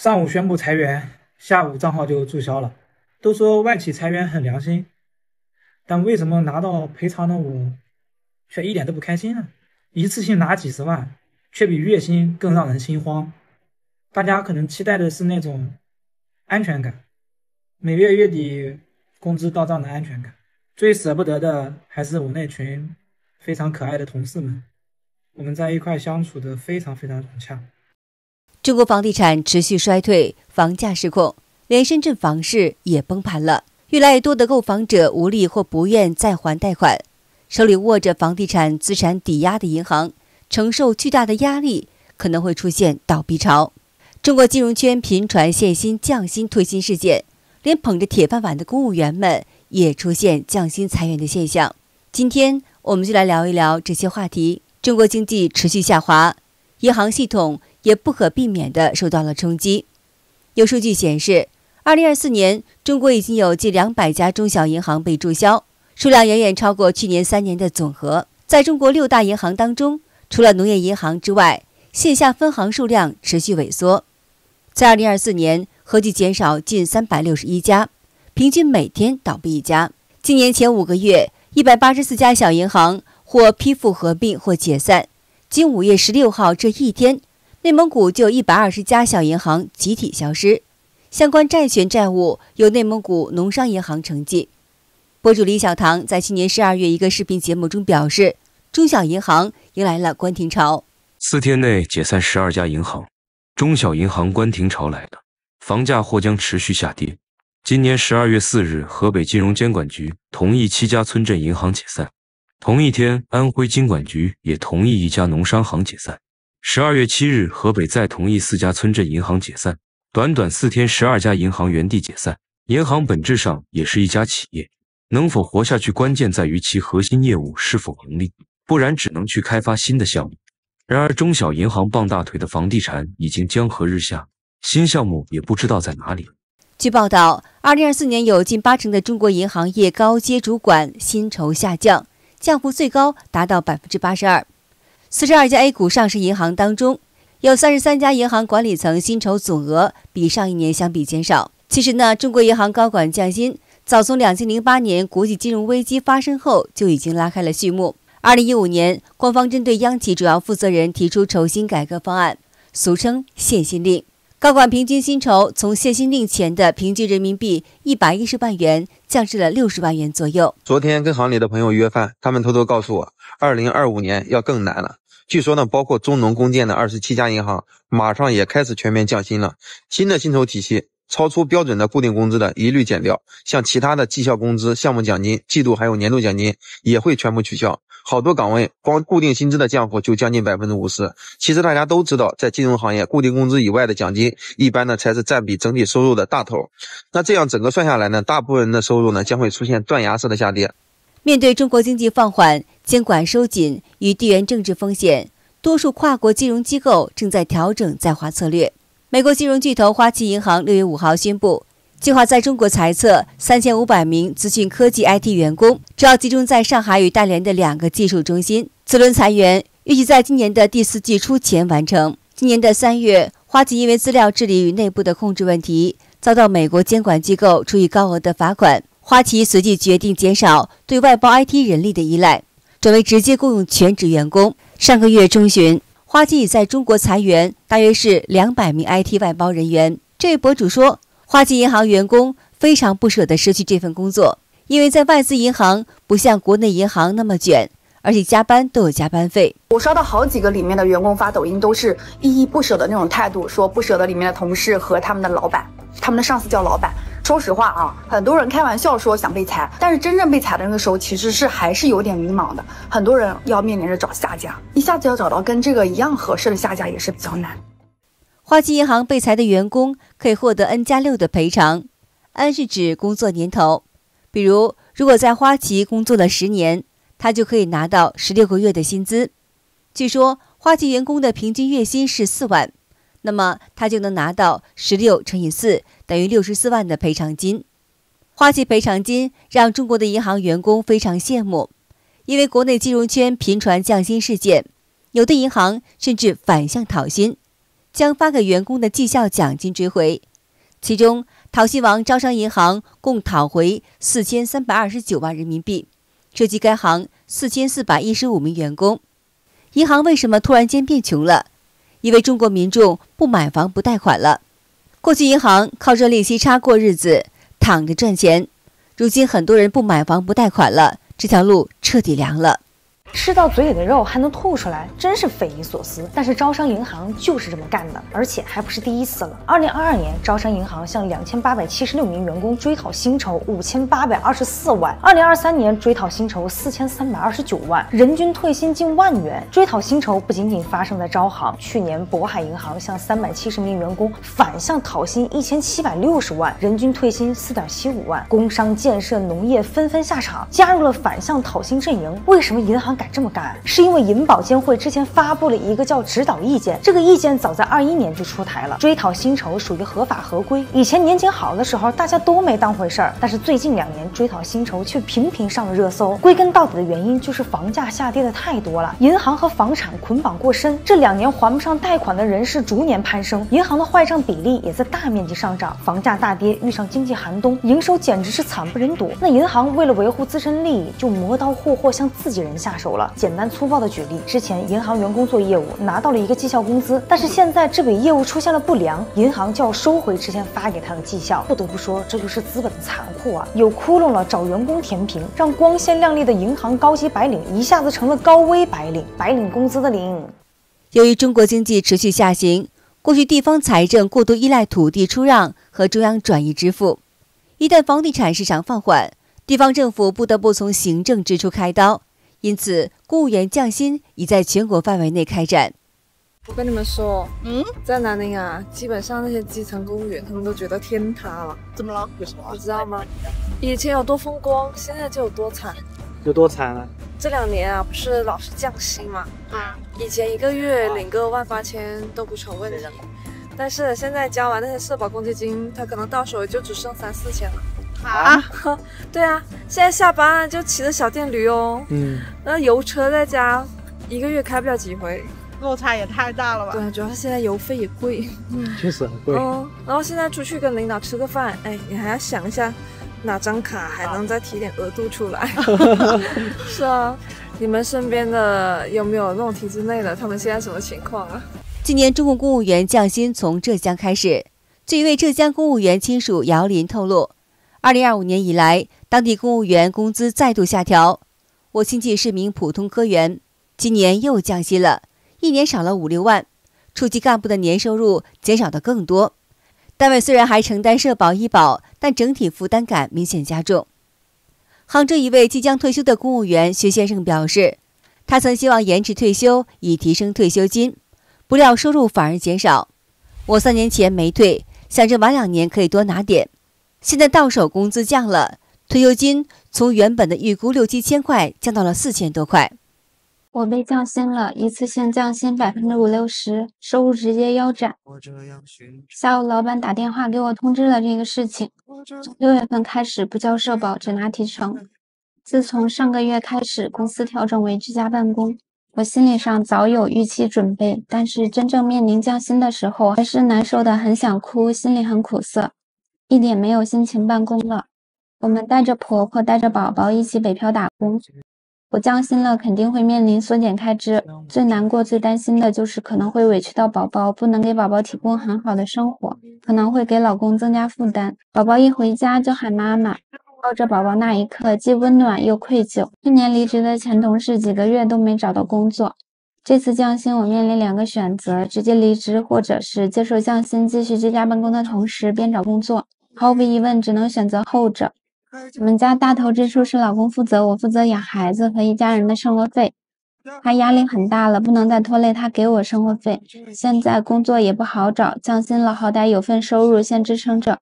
上午宣布裁员，下午账号就注销了。都说外企裁员很良心，但为什么拿到赔偿的我却一点都不开心呢？一次性拿几十万，却比月薪更让人心慌。大家可能期待的是那种安全感，每月月底工资到账的安全感。最舍不得的还是我那群非常可爱的同事们，我们在一块相处的非常融洽。中国房地产持续衰退，房价失控，连深圳房市也崩盘了。越来越多的购房者无力或不愿再还贷款，手里握着房地产资产抵押的银行承受巨大的压力，可能会出现倒闭潮。中国金融圈频传限薪、降薪、退薪事件，连捧着铁饭碗的公务员们也出现降薪裁员的现象。今天我们就来聊一聊这些话题。中国经济持续下滑，银行系统也不可避免地受到了冲击。有数据显示，2024年中国已经有近200家中小银行被注销，数量远远超过去年3年的总和。在中国6大银行当中，除了农业银行之外，线下分行数量持续萎缩。在2024年，合计减少近361家，平均每天倒闭一家。今年前5个月，184家小银行或批复合并或解散。仅5月16号这一天，内蒙古就有120家小银行集体消失，相关债权债务由内蒙古农商银行承继。博主李小棠在去年12月一个视频节目中表示，中小银行迎来了关停潮，4天内解散12家银行，中小银行关停潮来了，房价或将持续下跌。今年12月4日，河北金融监管局同意7家村镇银行解散。同一天，安徽金管局也同意1家农商行解散。12月7日，河北再同意4家村镇银行解散。短短4天，12家银行原地解散。银行本质上也是一家企业，能否活下去，关键在于其核心业务是否盈利，不然只能去开发新的项目。然而，中小银行傍大腿的房地产已经江河日下，新项目也不知道在哪里。据报道，2024年有近80%的中国银行业高阶主管薪酬下降，降幅最高达到82%。42家 A 股上市银行当中，有33家银行管理层薪酬总额比上一年相比减少。其实呢，中国银行高管降薪早从2008年国际金融危机发生后就已经拉开了序幕。2015年，官方针对央企主要负责人提出酬薪改革方案，俗称限薪令。高管平均薪酬从限薪令前的平均人民币110万元降至了60万元左右。昨天跟行里的朋友约饭，他们偷偷告诉我，2025年要更难了。据说呢，包括中农工建的27家银行马上也开始全面降薪了。新的薪酬体系，超出标准的固定工资的一律减掉，像其他的绩效工资、项目奖金、季度还有年度奖金也会全部取消。好多岗位光固定薪资的降幅就将近50%。其实大家都知道，在金融行业，固定工资以外的奖金一般呢才是占比整体收入的大头。那这样整个算下来呢，大部分人的收入呢将会出现断崖式的下跌。面对中国经济放缓、监管收紧与地缘政治风险，多数跨国金融机构正在调整在华策略。美国金融巨头花旗银行6月5号宣布，计划在中国裁撤3500名资讯科技 IT 员工，主要集中在上海与大连的2个技术中心。此轮裁员预计在今年的第4季初前完成。今年的3月，花旗因为资料治理与内部的控制问题，遭到美国监管机构处以高额的罚款。花旗随即决定减少对外包 IT 人力的依赖，转为直接雇佣全职员工。上个月中旬，花旗已在中国裁员大约是200名 IT 外包人员。这位博主说，花旗银行员工非常不舍得失去这份工作，因为在外资银行不像国内银行那么卷，而且加班都有加班费。我刷到好几个里面的员工发抖音都是依依不舍的那种态度，说不舍得里面的同事和他们的老板，他们的上司叫老板。说实话啊，很多人开玩笑说想被裁，但是真正被裁的那个时候，其实是还是有点迷茫的。很多人要面临着找下家，一下子要找到跟这个一样合适的下家也是比较难。花旗银行被裁的员工可以获得 N+6 的赔偿 ，N 是指工作年头，比如如果在花旗工作了10年，他就可以拿到16个月的薪资。据说花旗员工的平均月薪是4万，那么他就能拿到16乘以4等于64万的赔偿金。花旗赔偿金让中国的银行员工非常羡慕，因为国内金融圈频传降薪事件，有的银行甚至反向讨薪。将发给员工的绩效奖金追回。其中，讨薪王招商银行共讨回4329万人民币，涉及该行4415名员工。银行为什么突然间变穷了？因为中国民众不买房不贷款了。过去银行靠着利息差过日子，躺着赚钱，如今很多人不买房不贷款了，这条路彻底凉了。吃到嘴里的肉还能吐出来，真是匪夷所思。但是招商银行就是这么干的，而且还不是第一次了。2022年，招商银行向2876名员工追讨薪酬5824万；2023年追讨薪酬4329万，人均退薪近10000元。追讨薪酬不仅仅发生在招行，去年渤海银行向370名员工反向讨薪1760万，人均退薪4.75万。工商、建设、农业纷纷下场，加入了反向讨薪阵营。为什么银行敢这么干？是因为银保监会之前发布了一个叫指导意见，这个意见早在21年就出台了，追讨薪酬属于合法合规。以前年景好的时候，大家都没当回事儿，但是最近2年追讨薪酬却频频上了热搜。归根到底的原因就是房价下跌的太多了，银行和房产捆绑过深，这2年还不上贷款的人是逐年攀升，银行的坏账比例也在大面积上涨。房价大跌，遇上经济寒冬，营收简直是惨不忍睹。那银行为了维护自身利益，就磨刀霍霍向自己人下手了。简单粗暴的举例，之前银行员工做业务拿到了一个绩效工资，但是现在这笔业务出现了不良，银行就要收回之前发给他的绩效。不得不说，这就是资本的残酷啊！有窟窿了找员工填平，让光鲜亮丽的银行高级白领一下子成了高危白领，白领工资的领。由于中国经济持续下行，过去地方财政过度依赖土地出让和中央转移支付，一旦房地产市场放缓，地方政府不得不从行政支出开刀。因此，公务员降薪已在全国范围内开展。我跟你们说，在南宁啊，基本上那些基层公务员他们都觉得天塌了。怎么了？有什么？你知道吗？以前有多风光，现在就有多惨。有多惨了？这2年啊，不是老是降薪吗？以前1个月领个18000都不成问题，但是现在交完那些社保公积金，他可能到手就只剩3-4千了。啊，对啊，现在下班就骑着小电驴哦，那油车在家1个月开不了几回，落差也太大了吧？对，主要是现在油费也贵，确实很贵。然后现在出去跟领导吃个饭，哎，你还要想一下哪张卡还能再提点额度出来。是啊，你们身边的有没有那种体制内的？他们现在什么情况啊？今年中共公务员降薪从浙江开始，据一位浙江公务员亲属姚林透露，2025年以来，当地公务员工资再度下调。我亲戚是名普通科员，今年又降薪了，1年少了5-6万，处级干部的年收入减少的更多。单位虽然还承担社保医保，但整体负担感明显加重。杭州一位即将退休的公务员薛先生表示，他曾希望延迟退休以提升退休金，不料收入反而减少。我3年前没退，想着晚2年可以多拿点。现在到手工资降了，退休金从原本的预估6-7千块降到了4000多块。我被降薪了，一次性降薪50%-60%，收入直接腰斩。下午老板打电话给我通知了这个事情，从6月份开始不交社保，只拿提成。自从上个月开始，公司调整为居家办公，我心理上早有预期准备，但是真正面临降薪的时候，还是难受的很想哭，心里很苦涩。一点没有心情办公了。我们带着婆婆带着宝宝一起北漂打工，我降薪了肯定会面临缩减开支，最难过最担心的就是可能会委屈到宝宝，不能给宝宝提供很好的生活，可能会给老公增加负担。宝宝一回家就喊妈妈，抱着宝宝那一刻既温暖又愧疚。去年离职的前同事几个月都没找到工作，这次降薪我面临2个选择，直接离职或者是接受降薪继续居家办公的同时边找工作。毫无疑问只能选择后者。我们家大头支出是老公负责，我负责养孩子和一家人的生活费。他压力很大了，不能再拖累他给我生活费。现在工作也不好找，降薪了好歹有份收入先支撑着。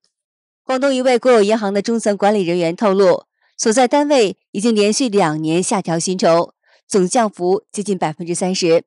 广东一位国有银行的中层管理人员透露，所在单位已经连续2年下调薪酬，总降幅接近30%。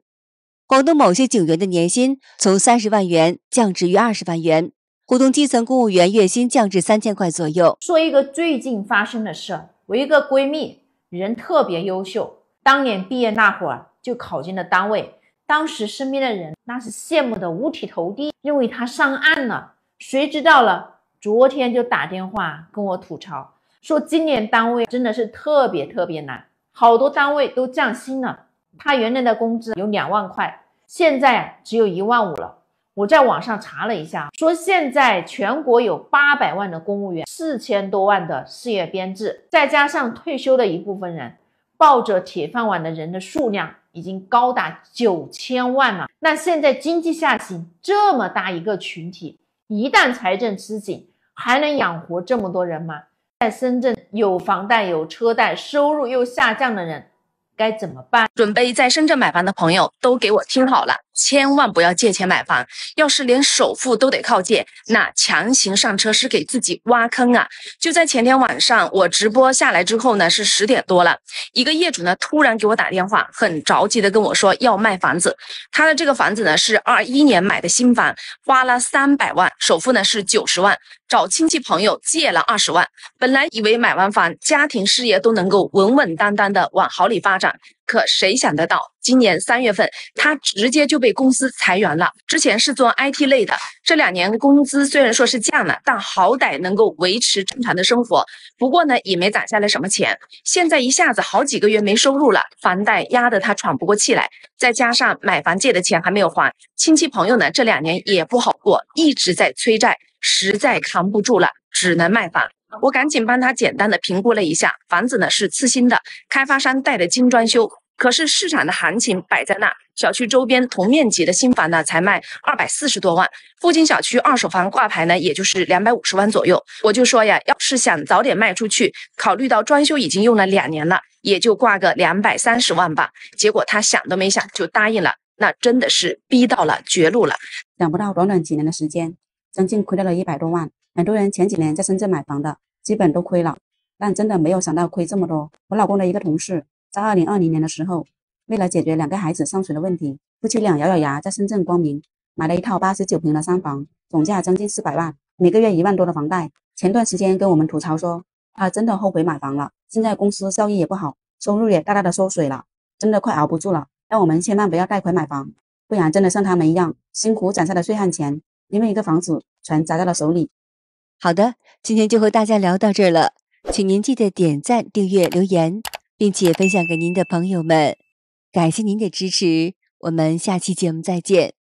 广东某些警员的年薪从30万元降至约20万元。普通基层公务员月薪降至3000块左右。说一个最近发生的事，我一个闺蜜人特别优秀，当年毕业那会儿就考进了单位，当时身边的人那是羡慕的五体投地，认为他上岸了。谁知道了，昨天就打电话跟我吐槽，说今年单位真的是特别难，好多单位都降薪了。他原来的工资有2万块，现在只有1万5了。我在网上查了一下，说现在全国有800万的公务员，4000多万的事业编制，再加上退休的一部分人，抱着铁饭碗的人的数量已经高达9000万了。那现在经济下行，这么大一个群体，一旦财政吃紧，还能养活这么多人吗？在深圳有房贷有车贷，收入又下降的人该怎么办？准备在深圳买房的朋友都给我听好了，千万不要借钱买房，要是连首付都得靠借，那强行上车是给自己挖坑啊！就在前天晚上，我直播下来之后呢，是10点多了，一个业主呢突然给我打电话，很着急的跟我说要卖房子。他的这个房子呢是21年买的新房，花了300万，首付呢是90万，找亲戚朋友借了20万。本来以为买完房，家庭事业都能够稳稳当当的往好里发展，可谁想得到，今年3月份，他直接就被公司裁员了。之前是做 IT 类的，这2年工资虽然说是降了，但好歹能够维持正常的生活。不过呢，也没攒下来什么钱。现在一下子好几个月没收入了，房贷压得他喘不过气来，再加上买房借的钱还没有还，亲戚朋友呢这2年也不好过，一直在催债，实在扛不住了，只能卖房。我赶紧帮他简单的评估了一下，房子呢是次新的，开发商带的精装修，可是市场的行情摆在那，小区周边同面积的新房呢才卖240多万，附近小区二手房挂牌呢也就是250万左右。我就说呀，要是想早点卖出去，考虑到装修已经用了2年了，也就挂个230万吧。结果他想都没想就答应了，那真的是逼到了绝路了。想不到短短几年的时间，将近亏掉了100多万。很多人前几年在深圳买房的基本都亏了，但真的没有想到亏这么多。我老公的一个同事在2020年的时候，为了解决2个孩子上学的问题，夫妻俩咬咬牙在深圳光明买了一套89平的3房，总价将近400万，每个月1万多的房贷。前段时间跟我们吐槽说，他真的后悔买房了，现在公司效益也不好，收入也大大的缩水了，真的快熬不住了。让我们千万不要贷款买房，不然真的像他们一样辛苦攒下的血汗钱，因为一个房子全砸在了手里。好的，今天就和大家聊到这儿了，请您记得点赞、订阅、留言，并且分享给您的朋友们。感谢您的支持，我们下期节目再见。